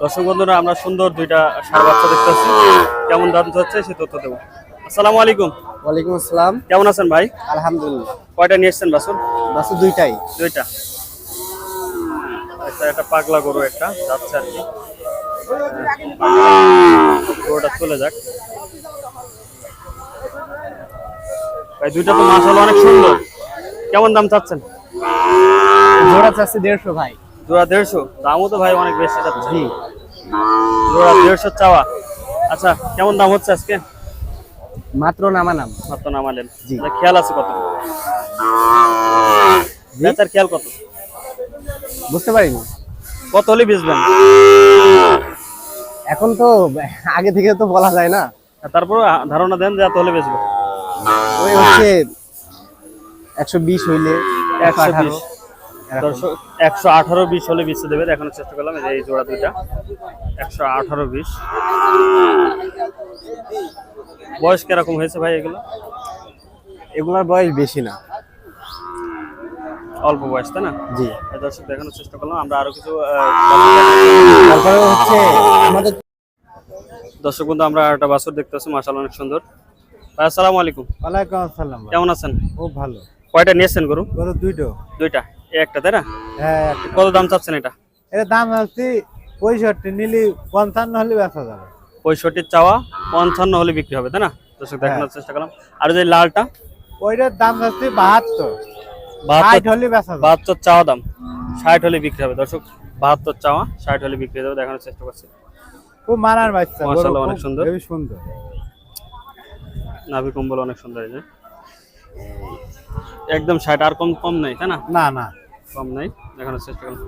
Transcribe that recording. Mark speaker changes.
Speaker 1: দর্শক বন্ধুরা, আমরা সুন্দর দুইটা ষাঁড় বাচ্চা দেখতেছি। কেমন দাম হচ্ছে সে তথ্য দেবো। আসসালামু আলাইকুম।
Speaker 2: ওয়ালাইকুম আসসালাম।
Speaker 1: কেমন আছেন ভাই?
Speaker 2: আলহামদুলিল্লাহ।
Speaker 1: কয়টা নিয়ে এসছেন বাছুর?
Speaker 2: বাসু দুইটাই।
Speaker 1: দুইটা। আচ্ছা, একটা পাগলা গরু একটা যাচ্ছে আর কি। গরুটা চলে যাক ভাই। দুইটা তো মাশাআল্লাহ অনেক সুন্দর। কেমন দাম চাচ্ছেন?
Speaker 2: জোড়া চাচ্ছি 150 ভাই।
Speaker 1: জোড়া 150? দামও তো ভাই অনেক বেশি যাচ্ছে।
Speaker 2: জি।
Speaker 1: জোড়া 150 চাওয়া। আচ্ছা, কেমন দাম হচ্ছে আজকে?
Speaker 2: মাত্র নামানাম।
Speaker 1: মাত্র নামালেন?
Speaker 2: জি।
Speaker 1: আচ্ছা, খেয়াল আছে কত? বেচার খেয়াল কত?
Speaker 2: বুঝতে পারিনি।
Speaker 1: কত হলে বেচবেন?
Speaker 2: এখন তো আগে থেকে তো বলা যায় না।
Speaker 1: তারপর ধারণা দেন যে এত হলে বেচবো।
Speaker 2: ওই হচ্ছে 120 হইলে
Speaker 1: 120।
Speaker 2: 118।
Speaker 1: দর্শক 118-20 হলে বেচতে দেবে। দেখানোর চেষ্টা করলাম এই জোড়া দুইটা 118-20। বয়স কিরকম হয়েছে ভাই এগুলো?
Speaker 2: এগুলার বয়স বেশি না।
Speaker 1: অল্প বয়স, তাই না?
Speaker 2: জি।
Speaker 1: দর্শক দেখানোর চেষ্টা করলাম। আমরা আরো কিছু
Speaker 2: তারপরে হচ্ছে আমাদের
Speaker 1: দর্শক বন্ধু, আমরা একটা বাছুর দেখতে পাচ্ছি, মাশাআল্লাহ অনেক সুন্দর। ভাই আসসালামু আলাইকুম।
Speaker 2: ওয়ালাইকুম আসসালাম।
Speaker 1: কেমন আছেন?
Speaker 2: খুব ভালো।
Speaker 1: কয়টা নিয়েছেন গরু?
Speaker 2: গরু দুইটো।
Speaker 1: দুইটা। এই একটা, তাই না?
Speaker 2: হ্যাঁ।
Speaker 1: কত দাম চাচ্ছেন এটা?
Speaker 2: এর দাম হচ্ছে 65, নিলি 55 হলে বেচা যাবে।
Speaker 1: 65 চাওয়া, 55 হলে বিক্রি হবে, তাই না? দর্শক দেখানোর চেষ্টা করলাম। আর যে লালটা?
Speaker 2: ওইটার দাম হচ্ছে 72,
Speaker 1: 72
Speaker 2: 60 হলে বেচা যাবে।
Speaker 1: 72 চাওয়া দাম, 60 হলে বিক্রি হবে। দর্শক 72 চাওয়া, 60 হলে বিক্রি হবে। দেখানোর চেষ্টা করছি।
Speaker 2: খুব মানার বাচ্চা।
Speaker 1: মাশাআল্লাহ অনেক সুন্দর।
Speaker 2: খুবই সুন্দর।
Speaker 1: নাভি কম্বল অনেক সুন্দর। এই যে একদম 60, আর কম কম নাই, তাই না?
Speaker 2: না না।
Speaker 1: কম নাই। দেখানোর চেষ্টা করলাম।